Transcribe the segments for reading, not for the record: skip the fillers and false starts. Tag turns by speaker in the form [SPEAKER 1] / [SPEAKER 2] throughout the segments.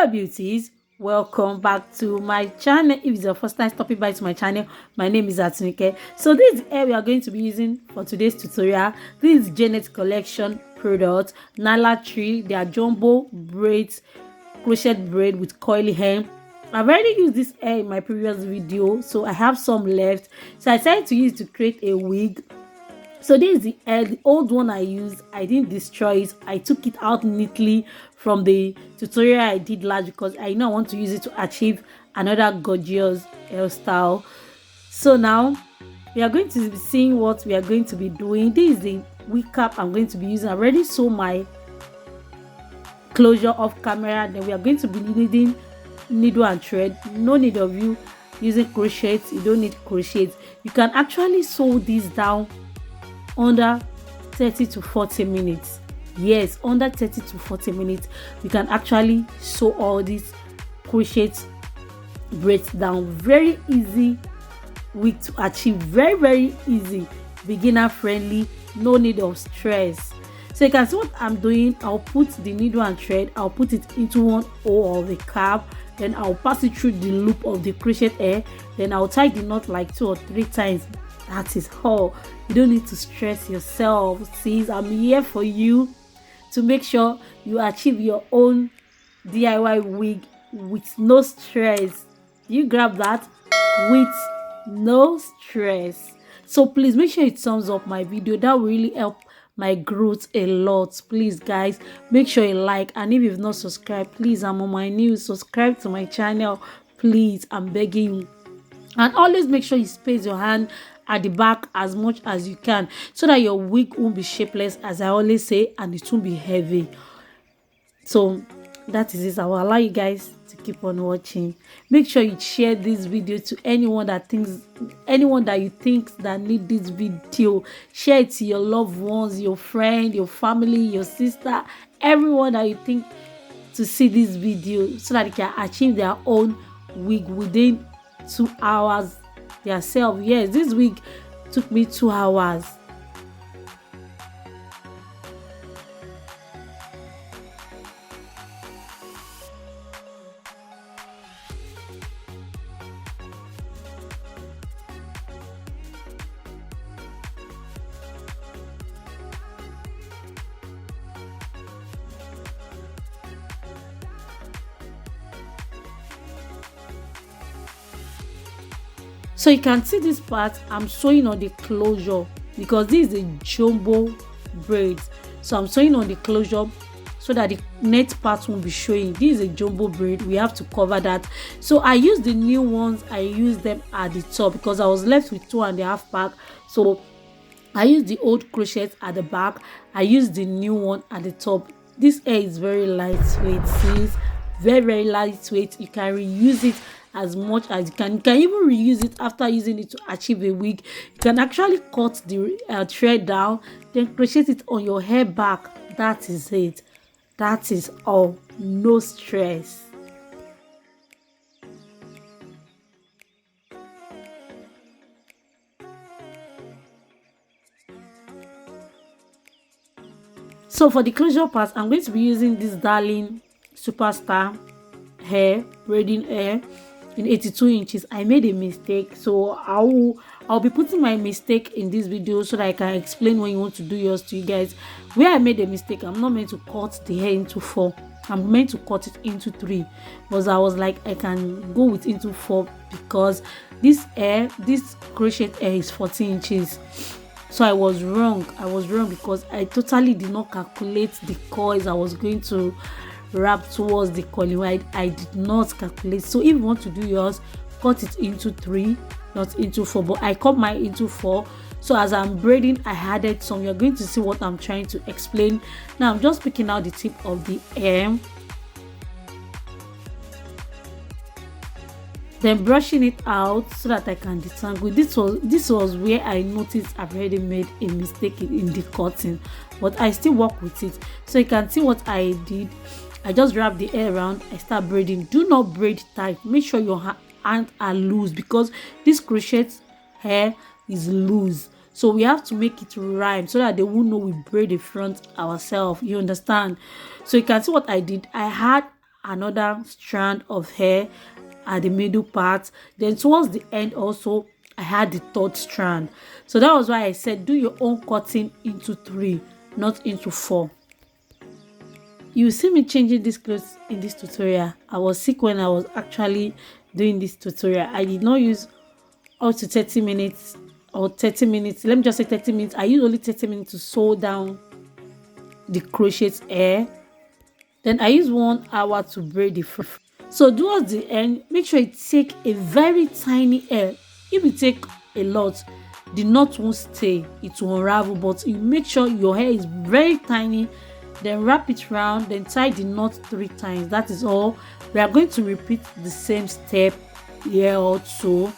[SPEAKER 1] Hello beauties, welcome back to my channel. If it's your first time stopping by to my channel, my name is Janetcollection. So this is the hair we are going to be using for today's tutorial. This is Janet Collection product Nala Tree. They are jumbo braids, crochet braid with coily hair. I've already used this hair in my previous video, so I have some left, so I decided to use it to create a wig. So this is the hair. The old one I used, I didn't destroy it. I took it out neatly from the tutorial I did last because I know I want to use it to achieve another gorgeous hairstyle. So now we are going to be seeing what we are going to be doing. This is the wig cap I'm going to be using. I already saw my closure off camera. Then we are going to be needing needle and thread. No need of you using crochet. You don't need crochet. You can actually sew this down under 30 to 40 minutes. Yes, under 30 to 40 minutes you can actually sew all these crochet braids down. Very easy wig to achieve, very easy, beginner friendly, no need of stress. So you can see what I'm doing. I'll put the needle and thread, I'll put it into one hole of the cap, then I'll pass it through the loop of the crochet hair, then I'll tie the knot like 2 or 3 times. That is all. You don't need to stress yourself. Sis, I'm here for you to make sure you achieve your own DIY wig with no stress. You grab that? With no stress. So please make sure you thumbs up my video. That will really help my growth a lot. Please guys, make sure you like, and if you've not subscribed, please, I'm on my news, subscribe to my channel, please, I'm begging you. And always make sure you space your hand at the back as much as you can so that your wig won't be shapeless, as I always say, and it won't be heavy. So that is it. I will allow you guys to keep on watching. Make sure you share this video to anyone that you think that need this video. Share it to your loved ones, your friend, your family, your sister, everyone that you think to see this video, so that they can achieve their own wig within 2 hours yourself. Yes, this wig took me 2 hours. So you can see this part I'm sewing on the closure because this is a jumbo braids. So I'm sewing on the closure so that the net part won't be showing. This is a jumbo braid. We have to cover that. So I use the new ones. I use them at the top because I was left with 2.5 pack. So I use the old crochet at the back. I use the new one at the top. This hair is very lightweight, sis. Very lightweight. You can reuse it as much as you can. You can even reuse it after using it to achieve a wig. You can actually cut the thread down, then crochet it on your hair back. That is it. That is all. No stress. So for the closure part, I'm going to be using this darling superstar hair, braiding hair in 82 inches. I made a mistake, so I'll be putting my mistake in this video so that I can explain when you want to do yours to you guys. Where I made a mistake, I'm not meant to cut the hair into 4. I'm meant to cut it into 3, but I was like, I can go with into 4 because this crochet hair is 14 inches. So I was wrong because I totally did not calculate the coils I was going to wrap towards the coiling. I did not calculate. So if you want to do yours, cut it into 3, not into 4, but I cut mine into 4. So as I'm braiding, I added some. You're going to see what I'm trying to explain. Now I'm just picking out the tip of the hair, then brushing it out so that I can detangle. This was where I noticed I've already made a mistake in the cutting, but I still work with it. So you can see what I did. I just wrap the hair around, I start braiding. Do not braid tight. Make sure your hands are loose because this crochet hair is loose. So we have to make it rhyme so that they won't know we braid the front ourselves. You understand? So you can see what I did. I had another strand of hair at the middle part. Then towards the end also I had the third strand. So that was why I said do your own cutting into 3, not into 4. You see me changing this clothes in this tutorial. I was sick when I was actually doing this tutorial. I did not use up to 30 minutes or 30 minutes. Let me just say 30 minutes. I use only 30 minutes to sew down the crochet hair. Then I use 1 hour to braid the front. So towards the end, make sure you take a very tiny hair. If you take a lot, the knot won't stay, it will unravel, but you make sure your hair is very tiny. Then wrap it round, then tie the knot 3 times. That is all. We are going to repeat the same step here also.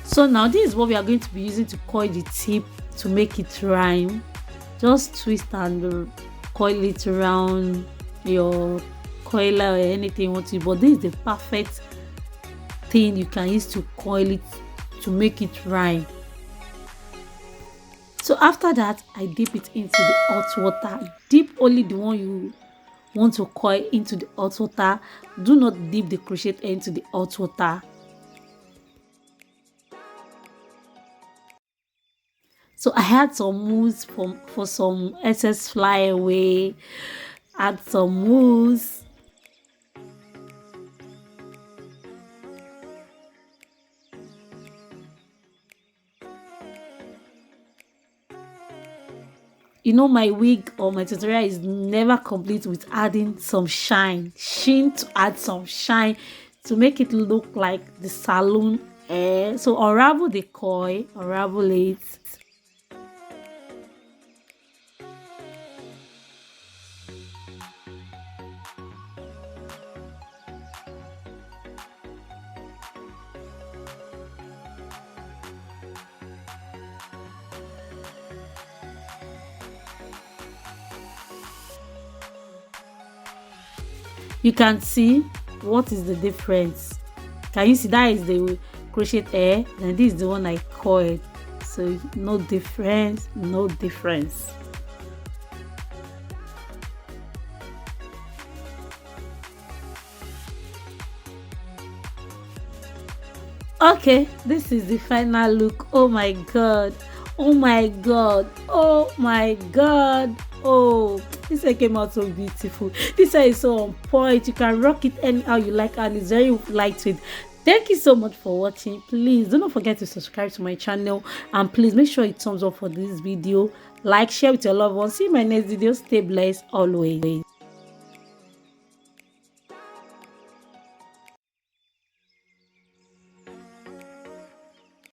[SPEAKER 1] So now this is what we are going to be using to coil the tip to make it rhyme. Just twist and coil it around your coiler or anything you want to, but this is the perfect thing you can use to coil it to make it rhyme. So after that, I dip it into the hot water. Dip only the one you want to coil into the hot water. Do not dip the crochet into the hot water. So I had some mousse for some excess fly away. Add some mousse. You know, my wig or my tutorial is never complete with adding some sheen to add some shine to make it look like the salon hair. So unravel the coil, unravel it. You can see what is the difference. Can you see that is the crochet hair, and this is the one I coiled. So no difference, no difference. Okay, this is the final look. Oh my god, oh my god, oh my god. Oh, this hair came out so beautiful. This hair is so on point. You can rock it anyhow you like, and it's very lightweight. Thank you so much for watching. Please do not forget to subscribe to my channel, and please make sure you thumbs up for this video, like, share with your loved ones. See you in my next video. Stay blessed always.